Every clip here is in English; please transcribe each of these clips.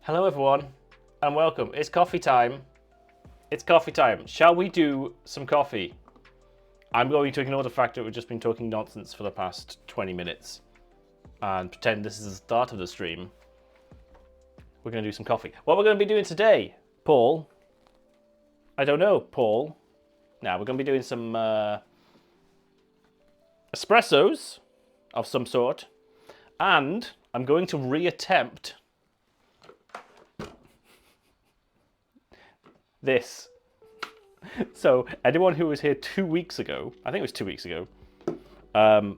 Hello everyone, and welcome. It's coffee time. It's coffee time. Shall we do some coffee? I'm going to ignore the fact that we've just been talking nonsense for the past 20 minutes and pretend this is the start of the stream. We're going to do some coffee. What we're going to be doing today, Paul? I don't know, Paul. Now, we're going to be doing some espressos of some sort, and I'm going to reattempt this. So, anyone who was here 2 weeks ago, I think it was 2 weeks ago, I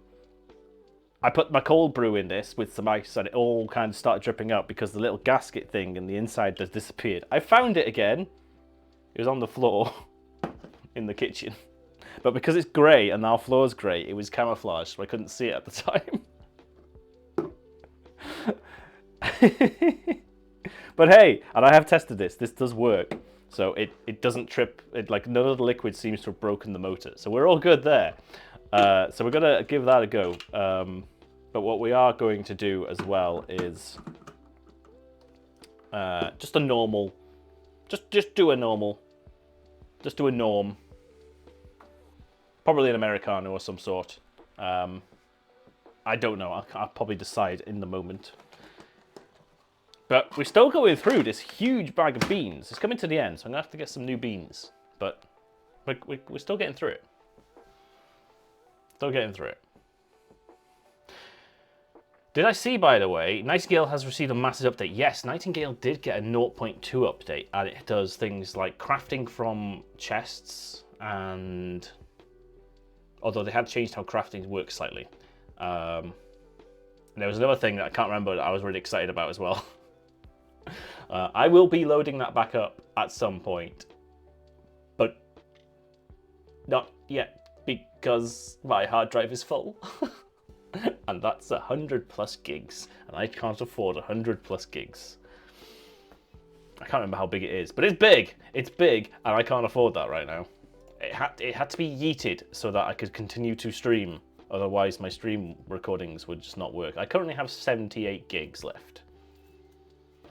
put my cold brew in this with some ice and it all kind of started dripping out because the little gasket thing in the inside has disappeared. I found it again. It was on the floor in the kitchen. But because it's grey and our floor's grey, it was camouflaged, so I couldn't see it at the time. But hey, and I have tested this. This does work. So it doesn't trip. Like none of the liquid seems to have broken the motor. So we're all good there. So we're gonna give that a go. But what we are going to do as well is just a normal. Just do a normal. Just do a norm. Probably an Americano or some sort. I don't know. I'll probably decide in the moment. But we're still going through this huge bag of beans. It's coming to the end, so I'm going to have to get some new beans. But we're still getting through it. Still getting through it. Did I see, by the way, Nightingale has received a massive update? Yes, Nightingale did get a 0.2 update, and it does things like crafting from chests, and although they had changed how crafting works slightly. There was another thing that I can't remember that I was really excited about as well. I will be loading that back up at some point, but not yet because my hard drive is full. And that's 100+ gigs, and I can't afford 100+ gigs. I can't remember how big it is, but it's big. It's big, and I can't afford that right now. It had to be yeeted so that I could continue to stream. Otherwise, my stream recordings would just not work. I currently have 78 gigs left.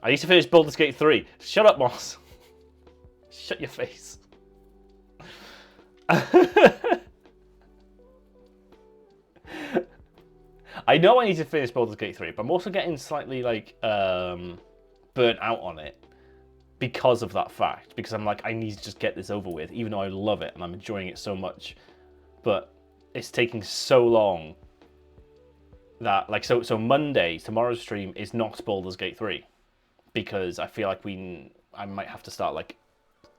I need to finish Baldur's Gate 3. Shut up, Moss. Shut your face. I know I need to finish Baldur's Gate 3, but I'm also getting slightly like burnt out on it because of that fact. Because I'm like, I need to just get this over with, even though I love it and I'm enjoying it so much. But it's taking so long that like so Monday, tomorrow's stream is not Baldur's Gate 3. Because I feel like I might have to start like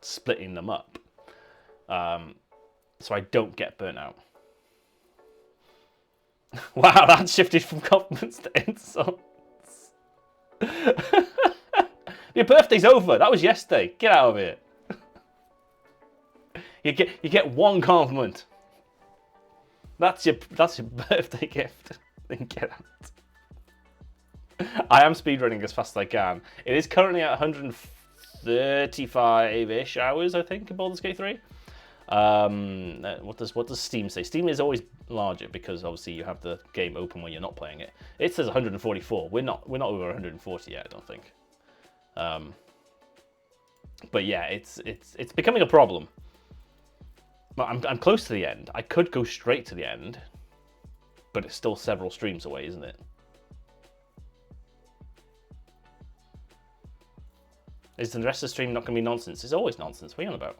splitting them up, so I don't get burnt out. Wow, that shifted from compliments to insults. Your birthday's over. That was yesterday. Get out of here. You get one compliment. That's your birthday gift. Then get out. I am speedrunning as fast as I can. It is currently at 135-ish hours, I think, in Baldur's Gate 3. What does Steam say? Steam is always larger because obviously you have the game open when you're not playing it. It says 144. We're not over 140 yet, I don't think. But yeah, it's becoming a problem. But I'm close to the end. I could go straight to the end, but it's still several streams away, isn't it? Is the rest of the stream not going to be nonsense? It's always nonsense. What are you on about?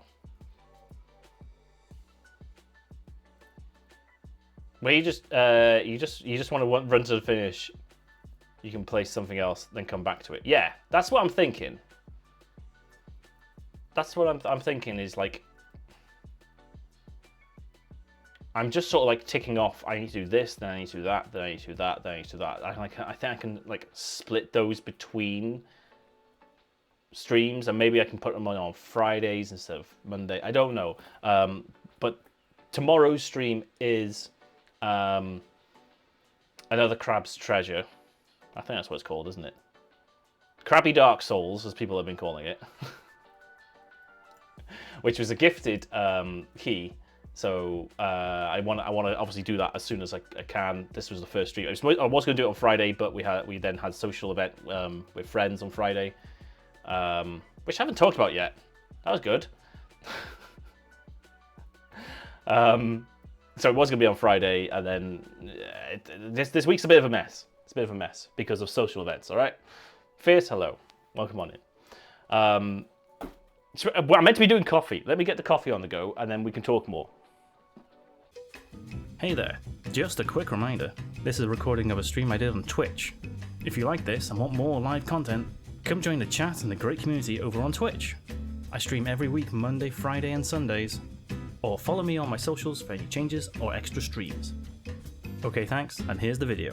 Well, you just want to run to the finish. You can play something else, then come back to it. Yeah, that's what I'm thinking. That's what I'm thinking is like. I'm just sort of like ticking off. I need to do this, then I need to do that, then I need to do that, then I need to do that. I think I can like split those between streams, and maybe I can put them on Fridays instead of Monday. I don't know. But tomorrow's stream is another Crab's Treasure. I think that's what it's called, isn't it? Crabby Dark Souls, as people have been calling it. Which was a gifted key. So I want to obviously do that as soon as I can. This was the first stream. I was going to do it on Friday, but we then had a social event with friends on Friday. which I haven't talked about yet. That was good. So it was going to be on Friday, and then this week's a bit of a mess. It's a bit of a mess because of social events, all right? Fierce, hello. Welcome on in. I'm meant to be doing coffee. Let me get the coffee on the go, and then we can talk more. Hey there. Just a quick reminder. This is a recording of a stream I did on Twitch. If you like this and want more live content, come join the chat and the great community over on Twitch. I stream every week, Monday, Friday, and Sundays. Or follow me on my socials for any changes or extra streams. Okay, thanks, and here's the video.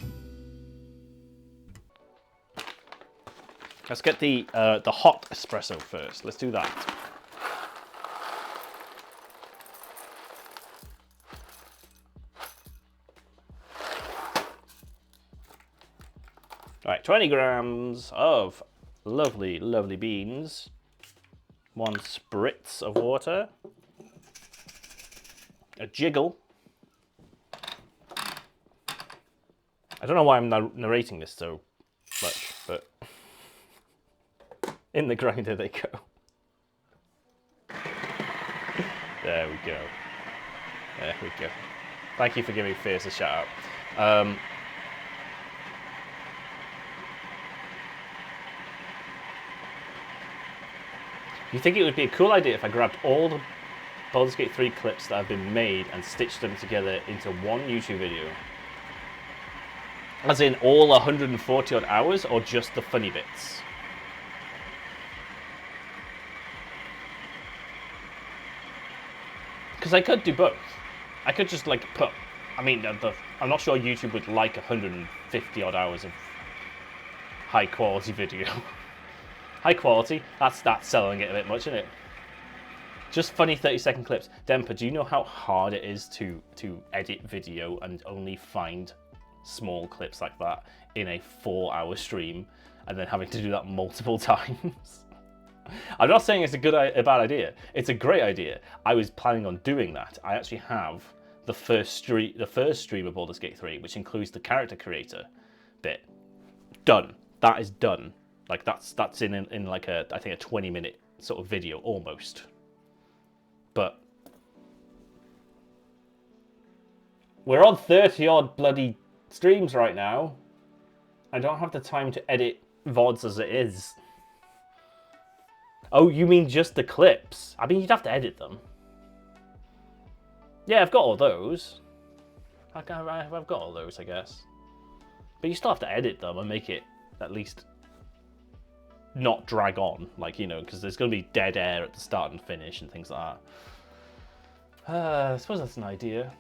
Let's get the hot espresso first. Let's do that. All right, 20 grams of lovely, lovely beans. 1 spritz of water. A jiggle. I don't know why I'm narrating this so much, but in the grinder they go. There we go. There we go. Thank you for giving Fierce a shout out. You think it would be a cool idea if I grabbed all the Baldur's Gate 3 clips that have been made and stitched them together into one YouTube video? As in all 140 odd hours, or just the funny bits? Because I could do both. I could just like put, I mean, I'm not sure YouTube would like 150 odd hours of high quality video. High quality, that's selling it a bit much, isn't it? Just funny 30-second clips. Dempa, do you know how hard it is to edit video and only find small clips like that in a 4-hour stream and then having to do that multiple times? I'm not saying it's a bad idea. It's a great idea. I was planning on doing that. I actually have the first stream of Baldur's Gate 3, which includes the character creator bit. Done. That is done. Like that's in like I think a 20-minute sort of video almost. But we're on 30 odd bloody streams right now. I don't have the time to edit VODs as it is. Oh, you mean just the clips? I mean, you'd have to edit them. Yeah, I've got all those. I've got all those, I guess. But you still have to edit them and make it at least not drag on, like, you know, because there's going to be dead air at the start and finish and things like that. I suppose that's an idea.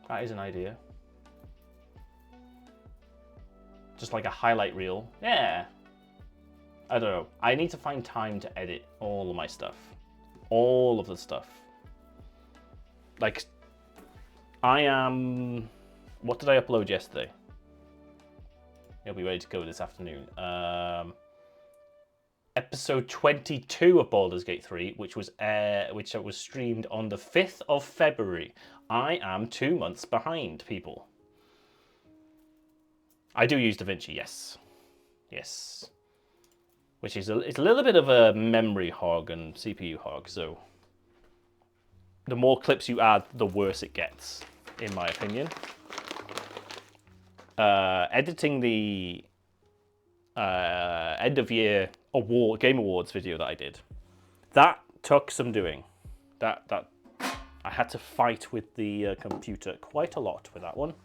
That is an idea. Just like a highlight reel. Yeah. I don't know. I need to find time to edit all of my stuff. All of the stuff. Like, I am... What did I upload yesterday? It'll be ready to go this afternoon. Episode 22 of Baldur's Gate 3, which was streamed on the 5th of February. I am 2 months behind, people. I do use DaVinci, yes. Yes. Which is it's a little bit of a memory hog and CPU hog, so the more clips you add, the worse it gets, in my opinion. Editing the end of year Game Awards video that I did, that took some doing. That I had to fight with the computer quite a lot with that one.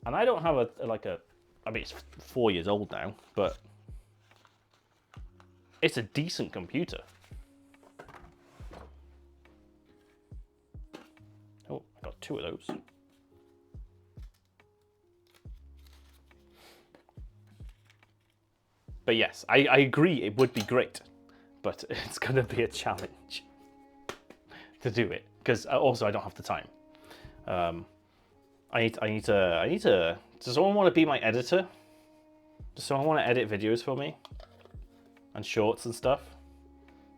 And I don't have I mean, it's 4 years old now, but it's a decent computer. Oh, I got 2 of those. But yes, I agree it would be great, but it's going to be a challenge to do it, because also I don't have the time. I need to. Does someone want to be my editor? Does someone want to edit videos for me and shorts and stuff?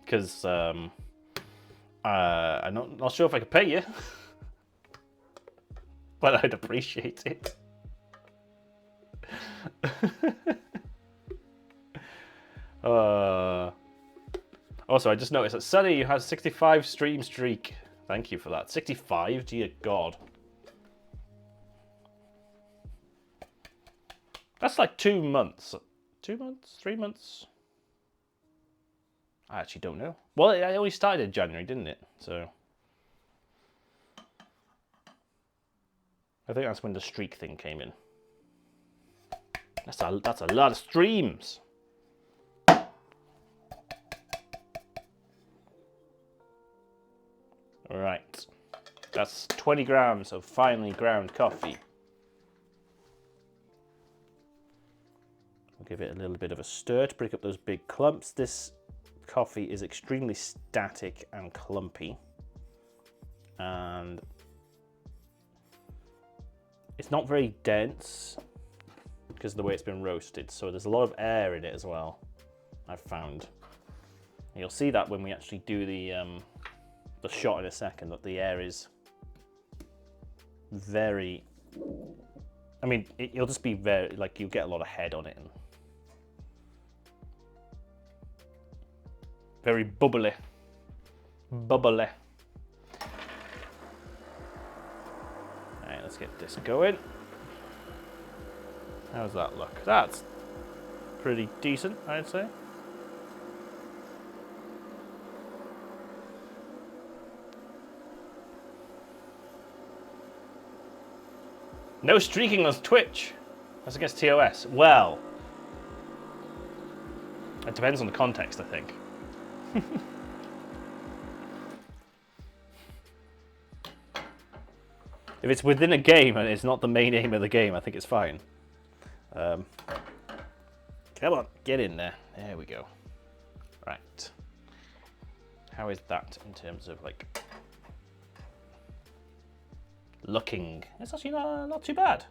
Because I'm not sure if I could pay you, but I'd appreciate it. Also, I just noticed that Sunny has 65 stream streak. Thank you for that. 65? Dear God. That's like 2 months. 2 months? 3 months? I actually don't know. Well, it only started in January, didn't it? So I think that's when the streak thing came in. That's a lot of streams. Right. That's 20 grams of finely ground coffee. We'll give it a little bit of a stir to break up those big clumps. This coffee is extremely static and clumpy. And it's not very dense because of the way it's been roasted. So there's a lot of air in it as well, I've found. And you'll see that when we actually do the shot in a second, that the air is very, I mean, you'll just be very, like, you'll get a lot of head on it. And very bubbly. Bubbly. Alright, let's get this going. How's that look? That's pretty decent, I'd say. No streaking on Twitch. That's against TOS. Well, it depends on the context, I think. If it's within a game and it's not the main aim of the game, I think it's fine. Come on, get in there. There we go. Right. How is that in terms of, like, looking? It's actually not too bad.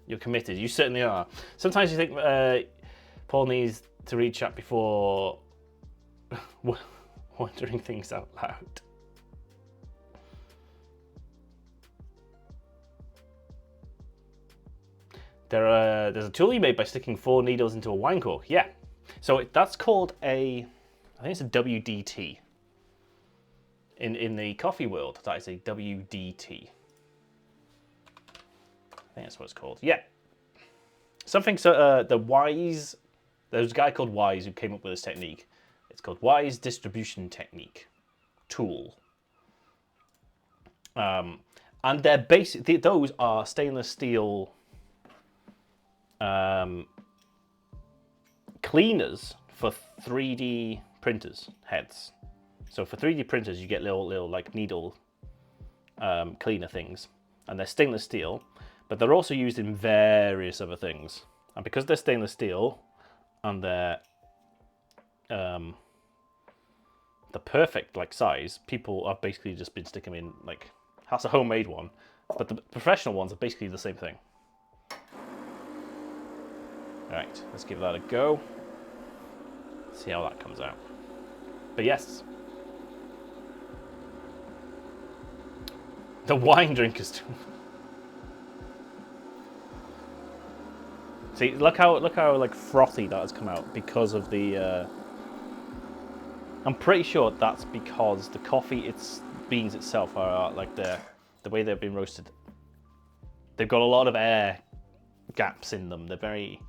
You're committed. You certainly are. Sometimes you think Paul needs to read chat before wondering things out loud. There's a tool you made by sticking 4 needles into a wine cork. Yeah. So that's called I think it's a WDT. In the coffee world, that is a WDT. I think that's what it's called. Yeah. Something, so the Wise, there's a guy called Wise who came up with this technique. It's called Wise Distribution Technique Tool. And they're basically, those are stainless steel cleaners for 3D printers heads. So for 3D printers, you get little like needle cleaner things, and they're stainless steel, but they're also used in various other things. And because they're stainless steel and they're the perfect like size, people have basically just been sticking them in, like, that's a homemade one, but the professional ones are basically the same thing. All right, let's give that a go. See how that comes out. But yes. The wine drinkers too. See, look how like frothy that has come out because of the. I'm pretty sure that's because the coffee, beans itself are like the way they've been roasted. They've got a lot of air gaps in them. They're very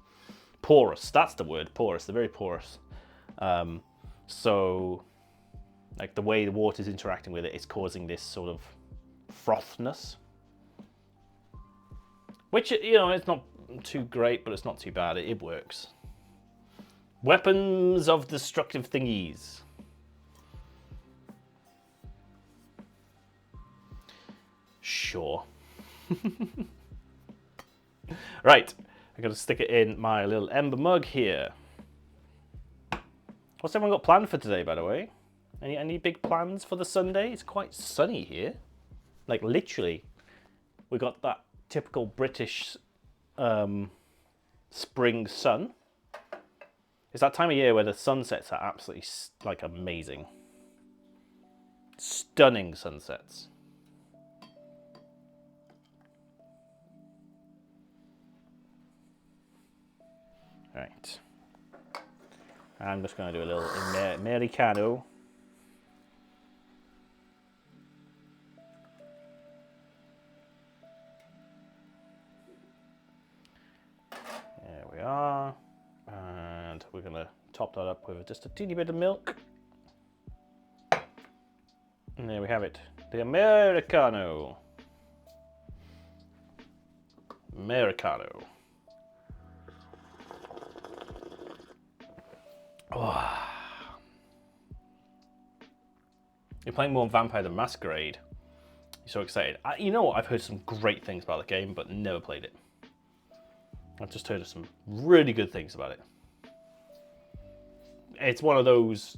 porous. That's the word, porous. They're very porous. So, like the way the water is interacting with it, it's causing this sort of frothness, which, you know, it's not too great, but it's not too bad. It works. Weapons of destructive thingies. Sure. Right, I gotta stick it in my little ember mug here. What's everyone got planned for today, by the way? Any big plans for the Sunday? It's quite sunny here. Like, literally, we got that typical British spring sun. It's that time of year where the sunsets are absolutely, like, amazing. Stunning sunsets. Right. I'm just going to do a little Americano. There we are. And we're going to top that up with just a teeny bit of milk. And there we have it. The Americano. Americano. Oh. You're playing more Vampire the Masquerade. You're so excited. You know what? I've heard some great things about the game, but never played it. I've just heard of some really good things about it. It's one of those...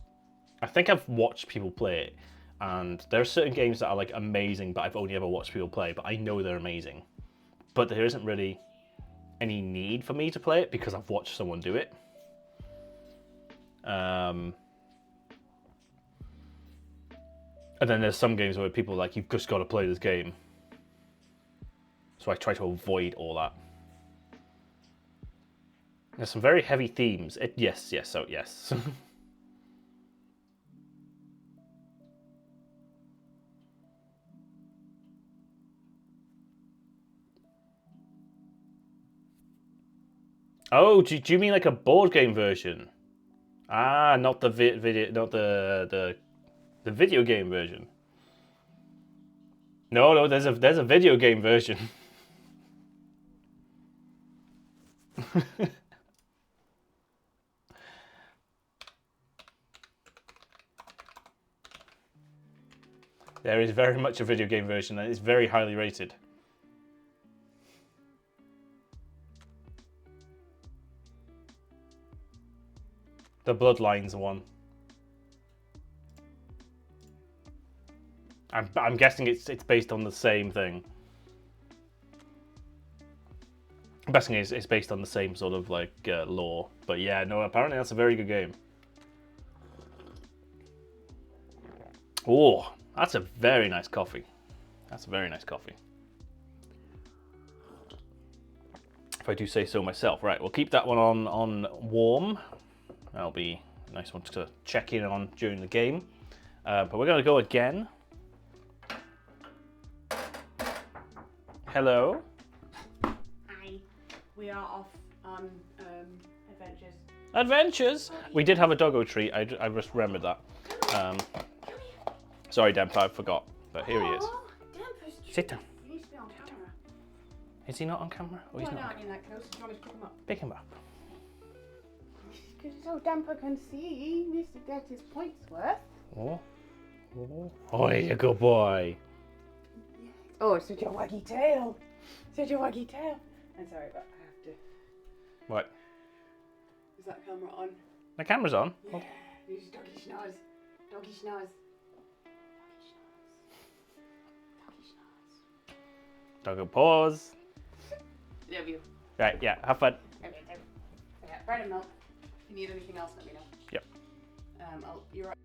I think I've watched people play it, and there are certain games that are like amazing, but I've only ever watched people play, but I know they're amazing. But there isn't really any need for me to play it because I've watched someone do it. And then there's some games where people are like, you've just got to play this game. So I try to avoid all that. There's some very heavy themes. Yes. Oh, do you mean like a board game version? Ah, not the video, not the video game version. No, there's a video game version. There is very much a video game version, and it's very highly rated. The Bloodlines one. I'm guessing it's based on the same thing. I'm guessing it's based on the same sort of like lore. But yeah, no, apparently that's a very good game. Oh, that's a very nice coffee. That's a very nice coffee. If I do say so myself. Right, we'll keep that one on warm. That'll be a nice one to check in on during the game. But we're going to go again. Hello. Hi. We are off on adventures. Adventures? We did have a doggo treat. I just remembered that. Sorry, Dempa, I forgot. But here he is. Dempa's Sit down. He needs to be on camera. Is he not on camera? Oh, he's Why not. aren't you that close? Do you want me to pick him up? Pick him up. Because so Dempa can see, he needs to get his points worth. Oh, oh, he's a good boy. Oh, such a waggy tail. Such a waggy tail. I'm sorry, but I have to. What? Is that camera on? The camera's on. Yeah. Use doggy schnoz. Doggy schnoz. Doggy schnoz. Doggo paws. Love you. Right, yeah, have fun. Okay, yeah, bread and milk. If you need anything else, let me know. Yep. You're right.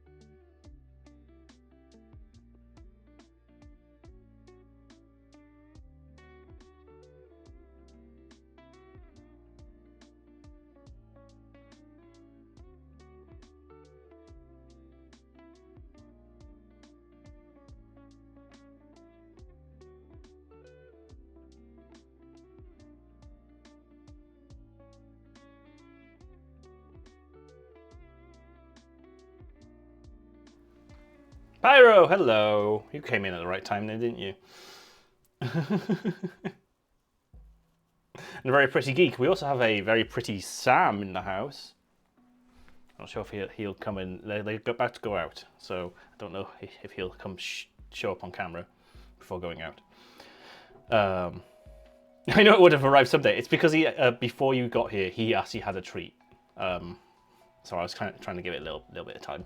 Pyro, hello. You came in at the right time then, didn't you? And a very pretty geek. We also have a very pretty Sam in the house. I'm not sure if he'll come in. They're about to go out, so I don't know if he'll come show up on camera before going out. I know it would have arrived someday. It's because he before you got here, he actually had a treat. So I was kind of trying to give it a little bit of time.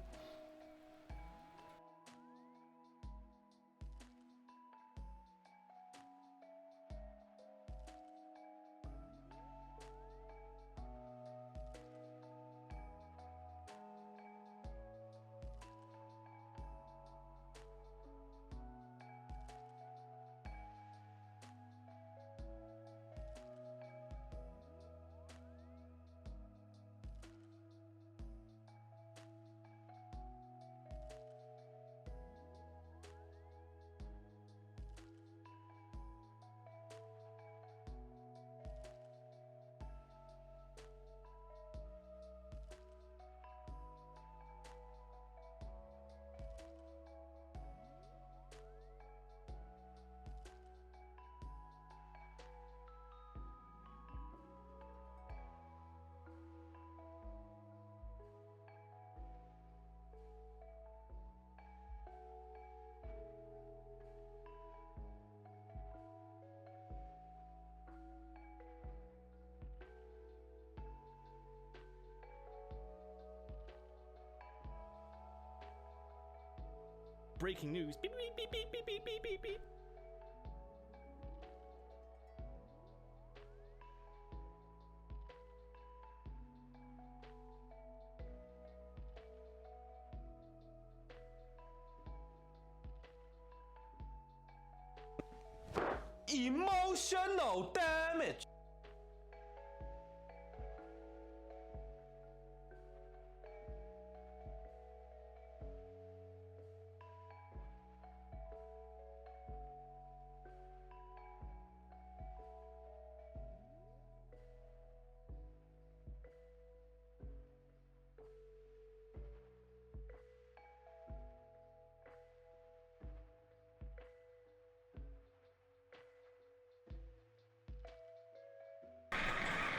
breaking news. Beep, beep, beep, beep, beep, beep, beep, beep, beep. Emotional damage.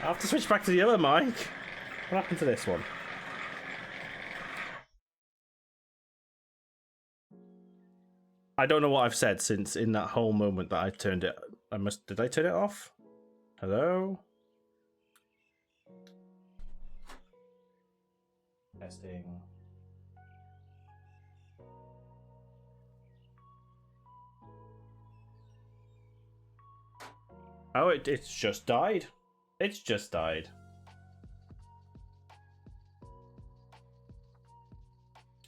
I have to switch back to the other mic. What happened to this one? I don't know what I've said since in that whole moment that I turned it. Did I turn it off? Hello? Testing. Oh, it's just died. It's just died.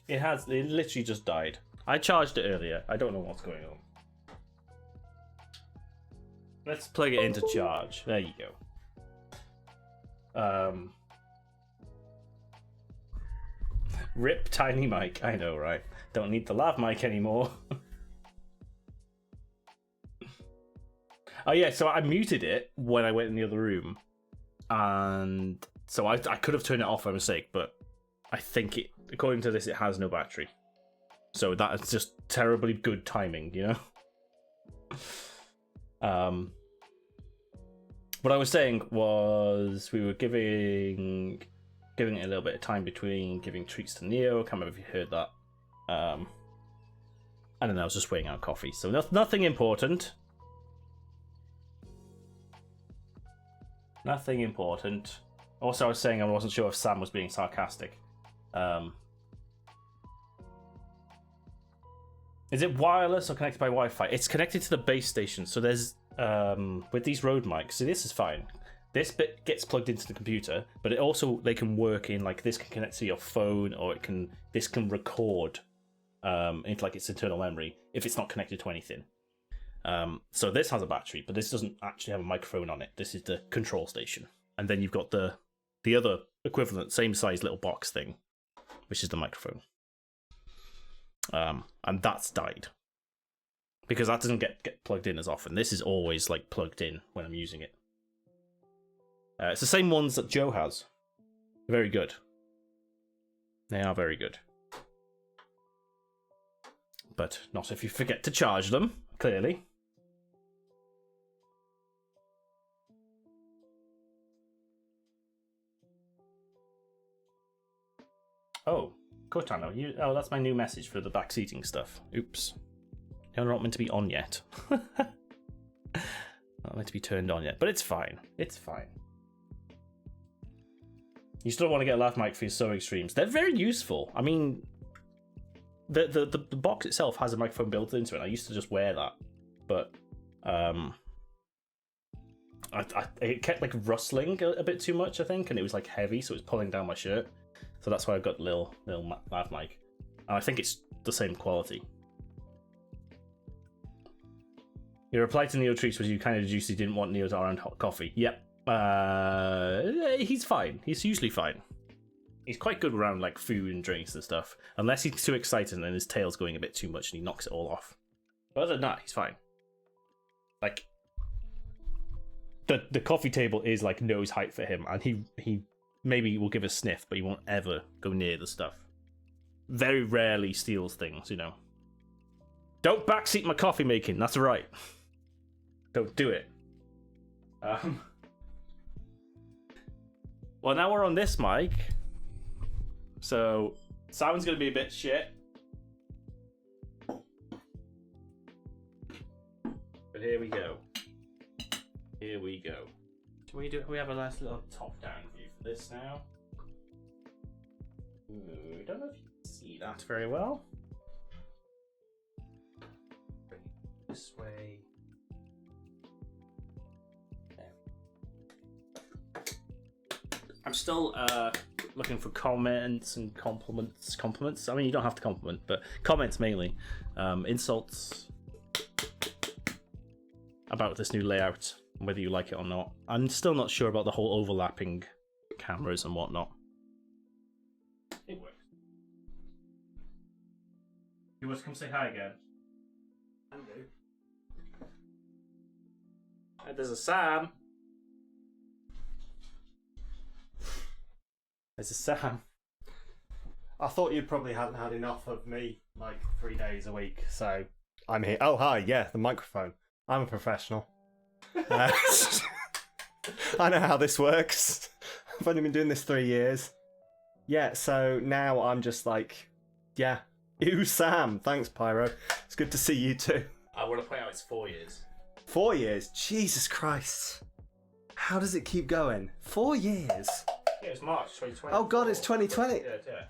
It literally just died. I charged it earlier. I don't know what's going on. Let's plug it into charge. There you go. Rip tiny mic. I know, right? Don't need the lav mic anymore. Oh yeah, so I muted it when I went in the other room, and so I could have turned it off by mistake, but I think according to this, it has no battery. So that is just terribly good timing, you know. What I was saying was we were giving it a little bit of time between giving treats to Neo. I can't remember if you heard that. And then I was just weighing out coffee. So nothing important. Nothing important. Also, I was saying I wasn't sure if Sam was being sarcastic. Is it wireless or connected by Wi-Fi? It's connected to the base station. So there's with these Rode mics. So this is fine. This bit gets plugged into the computer, but it also they can work in like this can connect to your phone, or this can record into like its internal memory if it's not connected to anything. So this has a battery, but this doesn't actually have a microphone on it. This is the control station. And then you've got the other equivalent, same size little box thing, which is the microphone. And that's died. Because that doesn't get plugged in as often. This is always like plugged in when I'm using it. It's the same ones that Joe has. Very good. They are very good. But not if you forget to charge them, clearly. Oh, Cortano, oh, that's my new message for the backseating stuff. Oops. You're not meant to be on yet. Not meant to be turned on yet, but it's fine. It's fine. You still want to get a lav mic for your sewing streams. They're very useful. I mean, the box itself has a microphone built into it. I used to just wear that, but it kept like rustling a bit too much, I think, and it was like heavy, so it was pulling down my shirt. So that's why I've got little lav mic. And I think it's the same quality. Your reply to Neo Treats was you kind of deduced he didn't want Neo to around hot coffee. Yep. He's fine. He's usually fine. He's quite good around like food and drinks and stuff. Unless he's too excited and his tail's going a bit too much and he knocks it all off. But other than that, he's fine. Like the coffee table is like nose height for him, and he maybe will give a sniff, but he won't ever go near the stuff. Very rarely steals things, you know. Don't backseat my coffee making, that's right. Don't do it. Well, now we're on this mic. So, sound's going to be a bit shit. But here we go. Here we go. We have a nice little top-down view for this now. Ooh, I don't know if you can see that very well. this way. I'm still looking for comments and compliments. Compliments? I mean, you don't have to compliment, but comments mainly. Insults about this new layout, whether you like it or not. I'm still not sure about the whole overlapping cameras and whatnot. It works. You want to come say hi again? There's a Sam. There's a Sam. I thought you probably hadn't had enough of me like 3 days a week, so I'm here. Oh, hi, yeah, the microphone. I'm a professional. I know how this works. I've only been doing this 3 years. Yeah, so now I'm just like, yeah, you, Sam. Thanks, Pyro. It's good to see you too. I want to point out it's 4 years. 4 years? Jesus Christ. How does it keep going? 4 years? Yeah, it's March 2020. Oh God, it's 2020. Yeah.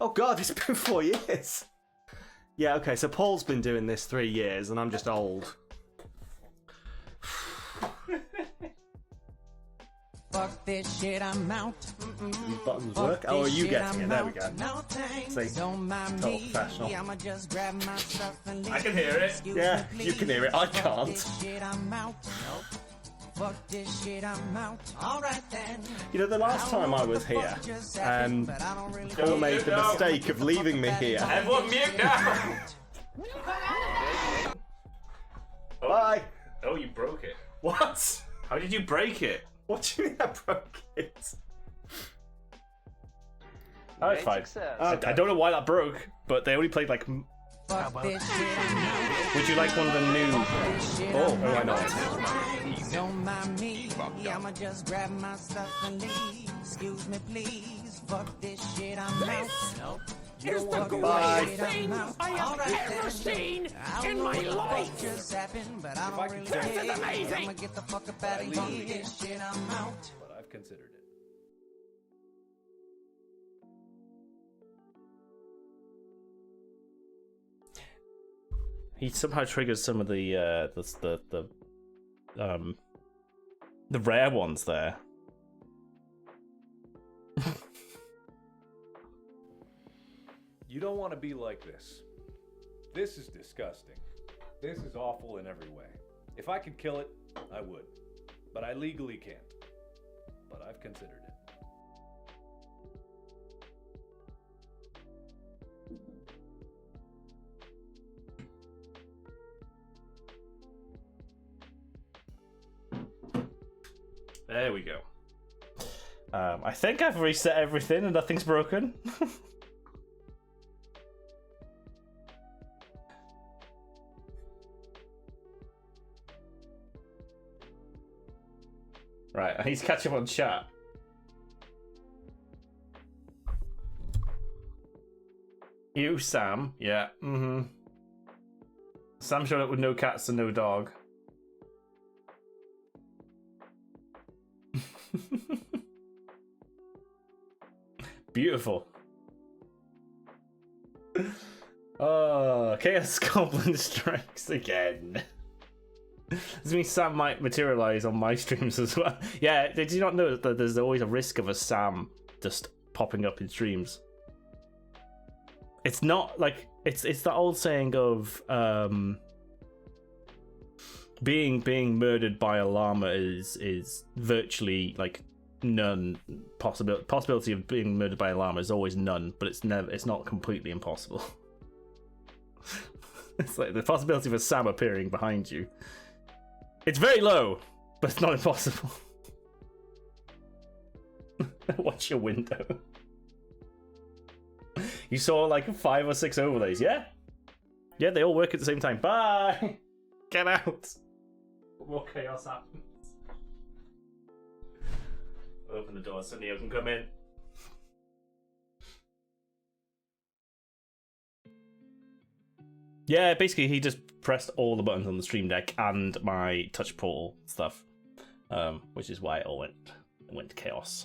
Oh God, it's been 4 years. Yeah, okay, so Paul's been doing this 3 years and I'm just old. Fuck this shit, I'm out. These buttons work? Oh, are you getting it? There we go. See, Don't mind total me. professional. I'ma just grab my stuff and leave. I can hear it. Excuse Yeah, me, you can hear it. please. I Fuck can't. this shit, I'm out. Fuck this shit, I'm out. Alright then. You know, the last time I was here, Paul made the mistake of leaving me here. Everyone mute now! Bye. Oh, you broke it. What? How did you break it? What do you mean I broke it? Oh, it's fine. Okay. I don't know why that broke, but they only played like. Fuck this shit, I'm out. Would you like one of the new? Oh, why not? Don't mind me. I'ma just grab my stuff and leave. Excuse me, please. Fuck this shit, I'm out. Nope. Is the Bye. greatest thing I have ever seen in my life. Just happened, but I don't really This is care. amazing. I'ma get the fuck up out of here. This shit, I'm out. But I've considered it. He somehow triggers some of the rare ones there. You don't want to be like this. This is disgusting. This is awful in every way. If I could kill it, I would. But I legally can't. But I've considered it. There we go. I think I've reset everything and nothing's broken. Right, I need to catch up on chat. You, Sam. Yeah, Sam showed up with no cats and no dog. Beautiful. Oh, Chaos Goblin strikes again. This means Sam might materialize on my streams as well. Yeah, did you not know that there's always a risk of a Sam just popping up in streams? It's not like it's the old saying of being murdered by a llama is virtually like none. Possibility of being murdered by a llama is always none, but it's not completely impossible. It's like the possibility of a Sam appearing behind you. It's very low, but it's not impossible. Watch your window. You saw like 5 or 6 overlays, yeah? Yeah, they all work at the same time. Bye! Get out! More chaos happens. Open the door so Neo can come in. Yeah, basically he just pressed all the buttons on the stream deck and my touch portal stuff, which is why it all went to chaos.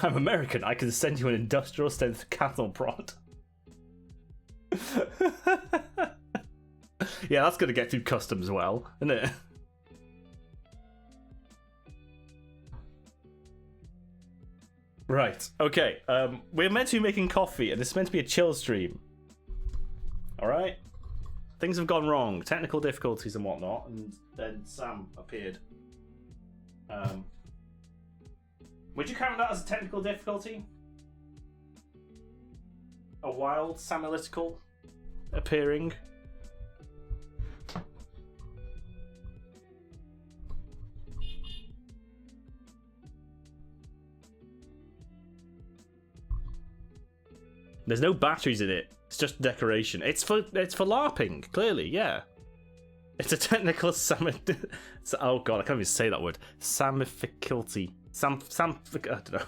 I'm American. I can send you an industrial strength cattle prod. Yeah, that's gonna get through customs well, isn't it? Right. Okay. We're meant to be making coffee, and this is meant to be a chill stream. All right. Things have gone wrong, technical difficulties and whatnot, and then Sam appeared. Would you count that as a technical difficulty? A wild Samalytical appearing? There's no batteries in it. It's just decoration. It's for LARPing, clearly, yeah. It's a technical oh god, I can't even say that word. Samificalty. I don't know.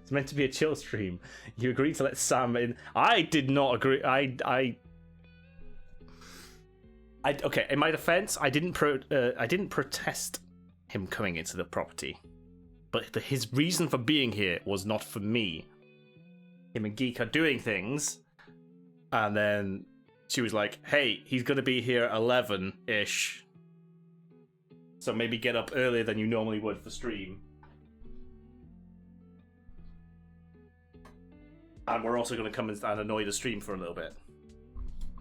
It's meant to be a chill stream. You agreed to let Sam in. I did not agree. Okay, in my defense, I didn't protest him coming into the property. But his reason for being here was not for me. Him and Geek are doing things, and then she was like, hey, he's gonna be here 11-ish, so maybe get up earlier than you normally would for stream. And we're also gonna come and annoy the stream for a little bit.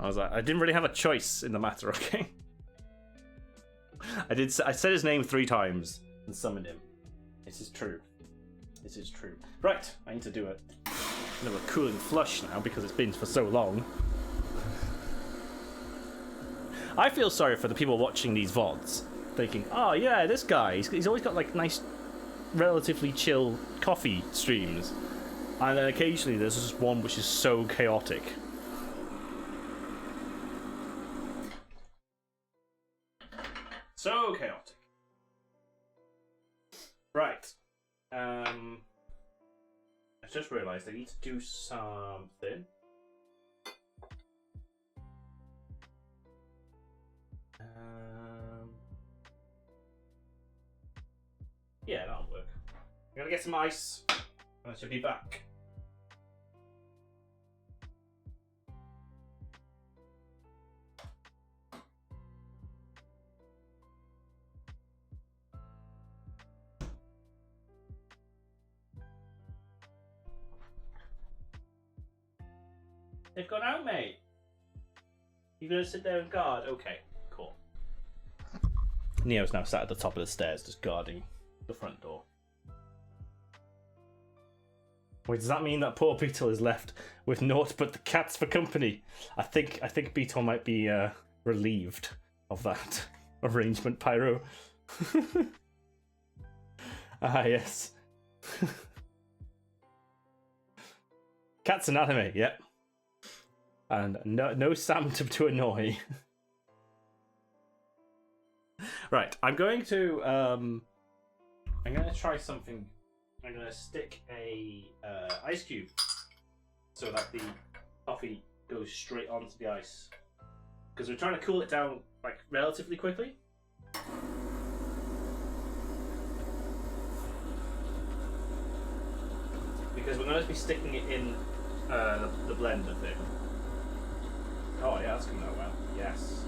I was like, I didn't really have a choice in the matter, okay? I said his name 3 times and summoned him. This is true. This is true. Right, I need to do it. Another cooling flush now because it's been for so long. I feel sorry for the people watching these VODs, thinking, oh yeah, this guy, he's always got like nice, relatively chill coffee streams. And then occasionally there's just one which is so chaotic. So chaotic. Right. I just realised I need to do something. Yeah, that'll work. I'm gonna get some ice, and I should be back. They've gone out, mate. You're gonna sit there and guard? Okay, cool. Neo's now sat at the top of the stairs, just guarding the front door. Wait, does that mean that poor Beetle is left with naught but the cats for company? I think Beetle might be relieved of that arrangement, Pyro. Ah, yes. Cat's anatomy, yep. And no Sam to annoy. Right, I'm going to try something. I'm going to stick a ice cube so that the coffee goes straight onto the ice. Because we're trying to cool it down like relatively quickly. Because we're going to be sticking it in the blender thing. Oh yeah, that's coming out well. Yes.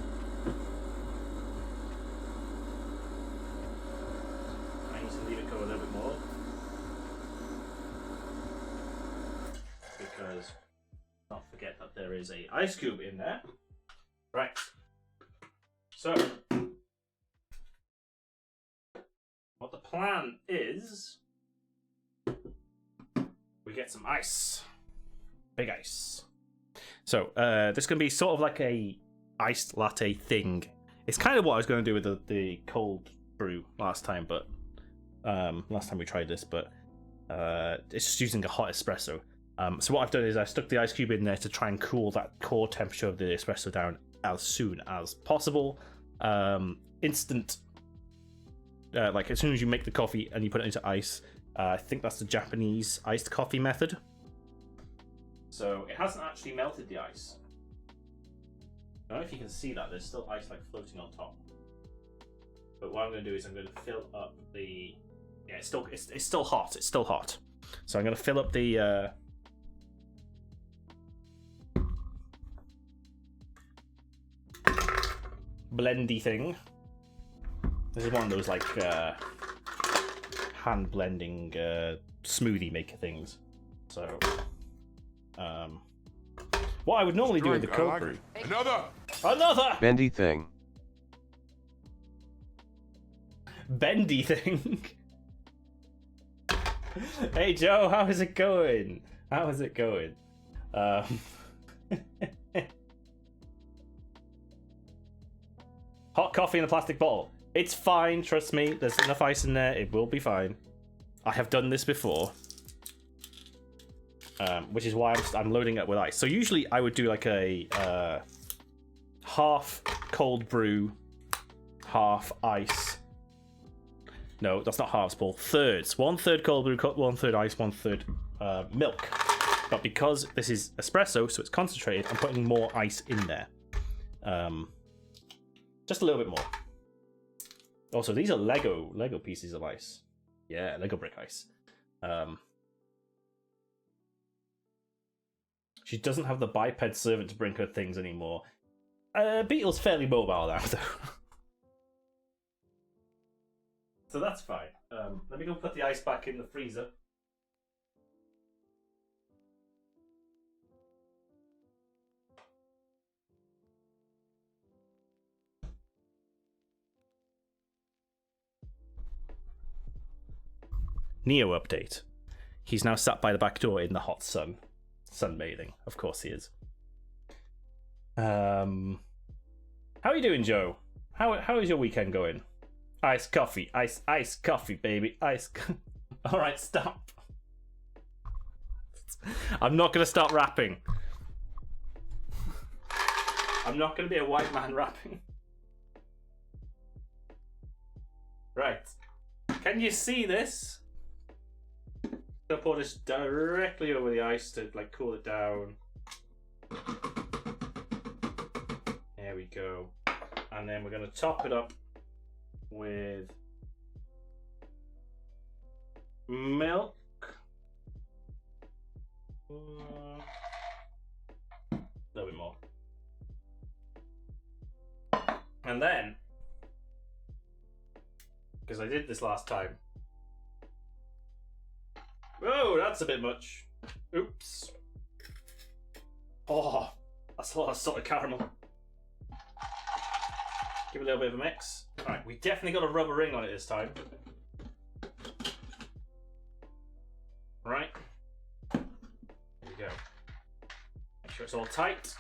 I need to leave it go a little bit more. Because don't forget that there is a ice cube in there. Right. So what the plan is, we get some ice. Big ice. So, this is going to be sort of like a iced latte thing. It's kind of what I was going to do with the cold brew last time, but last time we tried this, but it's just using a hot espresso. So what I've done is I stuck the ice cube in there to try and cool that core temperature of the espresso down as soon as possible. Instant, like as soon as you make the coffee and you put it into ice. I think that's the Japanese iced coffee method. So it hasn't actually melted the ice. I don't know if you can see that, there's still ice like floating on top. But what I'm going to do is I'm going to fill up the... Yeah, it's still hot, it's still hot. So I'm going to fill up the... blendy thing. This is one of those like hand blending smoothie maker things. So, what I would normally do with the cold brew. Another Bendy thing. bendy thing. Hey Joe, how is it going? How is it going? Hot coffee in a plastic bottle. It's fine, trust me. There's enough ice in there. It will be fine. I have done this before. Which is why I'm loading up with ice. So usually I would do like a half cold brew, half ice. No, that's not halves, Paul. Thirds. 1/3 cold brew, 1/3 ice, 1/3 milk. But because this is espresso, so it's concentrated, I'm putting more ice in there. Just a little bit more. Also, these are Lego pieces of ice. Yeah, Lego brick ice. She doesn't have the biped servant to bring her things anymore. Beetle's fairly mobile now, though. So that's fine. Let me go put the ice back in the freezer. Neo update. He's now sat by the back door in the hot sun. Sunbathing. Of course he is. How are you doing, Joe? How is your weekend going? Iced coffee. Iced coffee, baby. Alright, stop. I'm not going to start rapping. I'm not going to be a white man rapping. Right. Can you see this? I'm gonna pour this directly over the ice to like cool it down. There we go. And then we're gonna top it up with milk. A little bit more. And then, because I did this last time. Oh, that's a bit much. Oops. Oh, that's a lot of salted caramel. Give it a little bit of a mix. Alright, we definitely got a rubber ring on it this time. Right. There we go. Make sure it's all tight.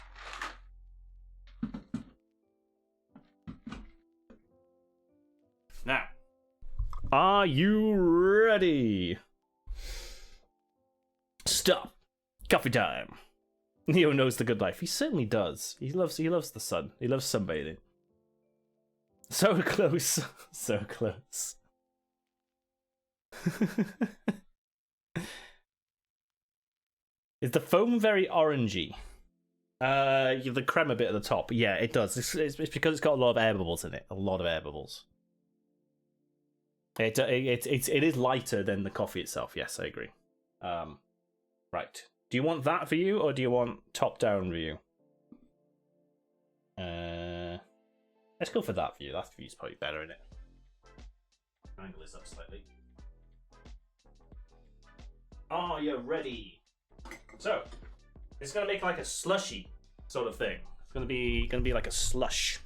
Now, are you ready? Stop. Coffee time. Neo knows the good life. He certainly does. He loves the sun. He loves sunbathing. So close. So close. Is the foam very orangey? The crema bit at the top. Yeah, it does. It's because it's got a lot of air bubbles in it. A lot of air bubbles. It is lighter than the coffee itself. Yes, I agree. Right. Do you want that view or do you want top-down view? Let's go for that view. That view's probably better, isn't it? Angle this up slightly. Are you ready? So, it's gonna make like a slushy sort of thing. It's gonna be like a slush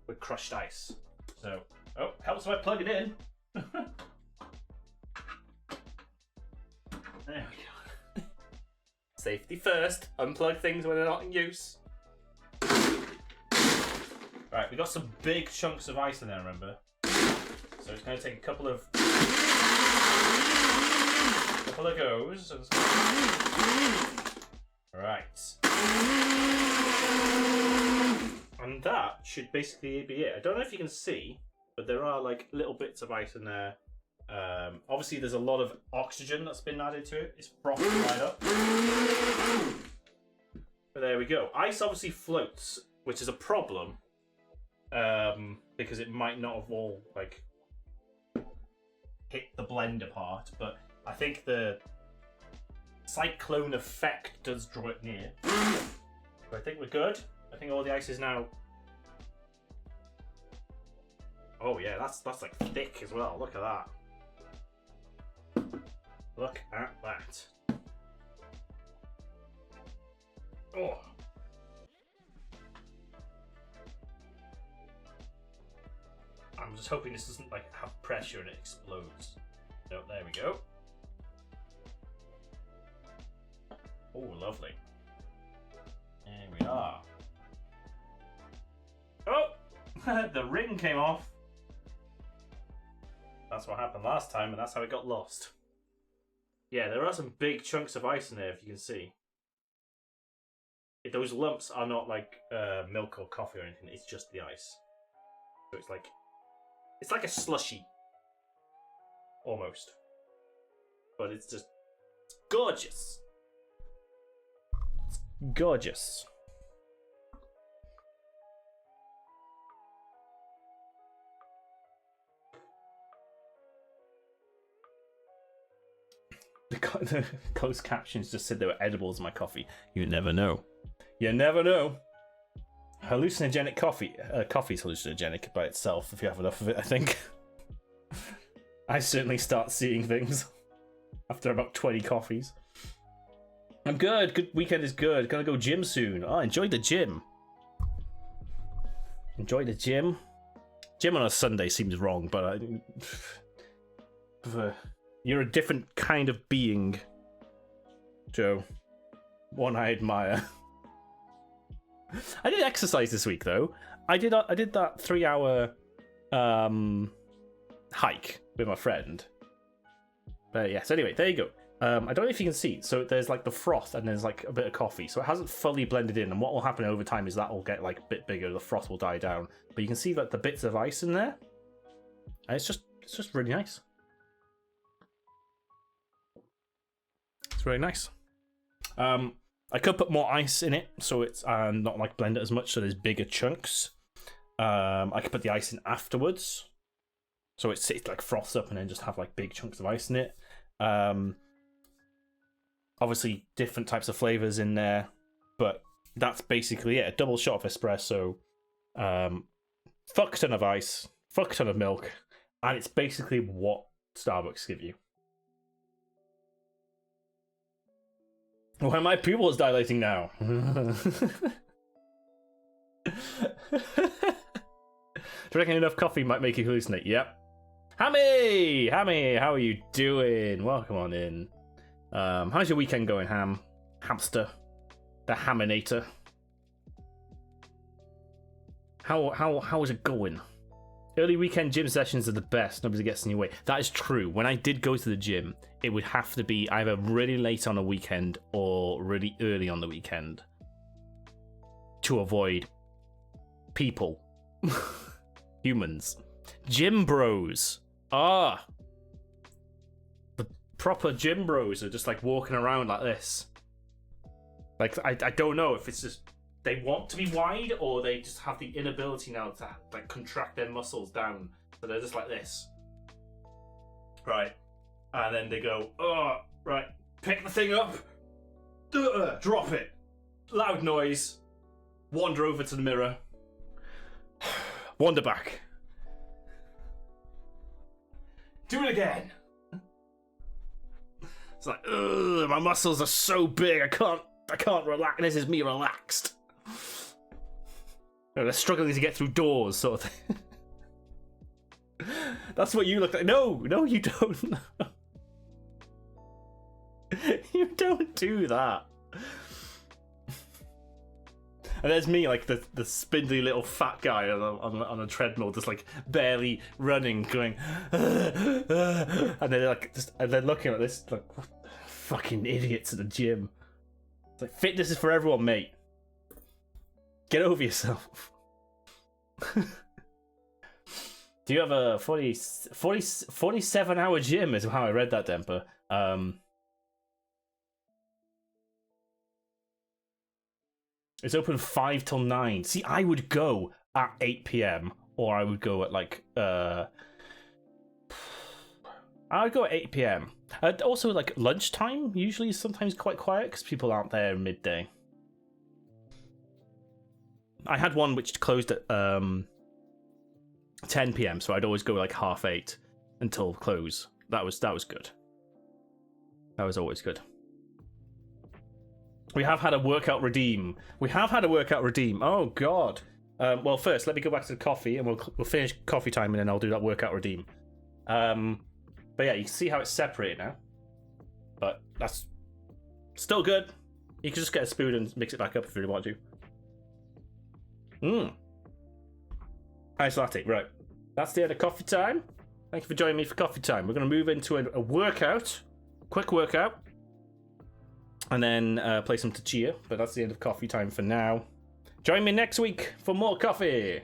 with crushed ice. So, oh, helps if I plug it in. There we go. Safety first. Unplug things when they're not in use. Right, we got some big chunks of ice in there, remember? So it's going to take a couple of goes. Right. And that should basically be it. I don't know if you can see, but there are like little bits of ice in there. Obviously there's a lot of oxygen that's been added to it. It's frothed right up. But there we go. Ice obviously floats, which is a problem. Because it might not have all like hit the blender part, but I think the cyclone effect does draw it near. But I think we're good. I think all the ice is now Oh yeah, that's like thick as well. Look at that. Look at that. Oh. I'm just hoping this doesn't like have pressure and it explodes. No, there we go. Oh, lovely. There we are. Oh! The ring came off. That's what happened last time, and that's how it got lost. Yeah, there are some big chunks of ice in there, if you can see. Those lumps are not like milk or coffee or anything, it's just the ice. So it's like a slushy. Almost. But it's just gorgeous. It's gorgeous. The closed captions just said they were edibles in my coffee. You never know. You never know. Hallucinogenic coffee. Coffee's hallucinogenic by itself if you have enough of it, I think. I certainly start seeing things after about 20 coffees. I'm good. Good weekend is good. Gonna go gym soon. Oh, enjoy the gym. Enjoy the gym. Gym on a Sunday seems wrong, but you're a different kind of being, Joe. One I admire. I did exercise this week though. I did that 3-hour hike with my friend. But yes, anyway, there you go. I don't know if you can see. So there's like the froth and there's like a bit of coffee. So it hasn't fully blended in. And what will happen over time is that will get like a bit bigger. The froth will die down. But you can see like the bits of ice in there. And it's just really nice. It's really nice. I could put more ice in it, so it's not like blend it as much, so there's bigger chunks. I could put the ice in afterwards, so it like froths up and then just have like big chunks of ice in it. Obviously, different types of flavors in there, but that's basically it. A double shot of espresso, fuck ton of ice, fuck ton of milk, and it's basically what Starbucks give you. Why are my pupils dilating now? Do you reckon enough coffee might make you hallucinate? Yep. Hammy, how are you doing? Welcome on in. How's your weekend going, Hamster? The Haminator. How is it going? Early weekend gym sessions are the best. Nobody gets in your way. That is true. When I did go to the gym, it would have to be either really late on a weekend or really early on the weekend to avoid people. Humans. Gym bros. The proper gym bros are just like walking around like this. Like, I don't know if it's just they want to be wide or they just have the inability now to like contract their muscles down. So they're just like this. Right. And then they go, right, pick the thing up, drop it, loud noise, wander over to the mirror, wander back, do it again. It's like, my muscles are so big, I can't relax. This is me relaxed. They're struggling to get through doors, sort of thing. That's what you look like. No, you don't. You don't do that. And there's me, like the spindly little fat guy on a treadmill, just like barely running, going, and they're looking at this like fucking idiots at the gym. It's like, fitness is for everyone, mate. Get over yourself. Do you have a 47-hour gym? Is how I read that, Demper. It's open 5 till 9. See, I would go at 8 p.m. or I would go at like I would go at 8 p.m. Also, like lunchtime usually is sometimes quite quiet because people aren't there midday. I had one which closed at 10 p.m. So I'd always go like 8:30 until close. That was good. That was always good. We have had a workout redeem. Oh god. Well, first let me go back to the coffee, and we'll finish coffee time, and then I'll do that workout redeem. But yeah, you can see how it's separated now. But that's still good. You can just get a spoon and mix it back up if you really want to. Nice latte. Right. That's the end of coffee time. Thank you for joining me for coffee time. We're going to move into a workout. Quick workout. And then play some Tachia. But that's the end of coffee time for now. Join me next week for more coffee.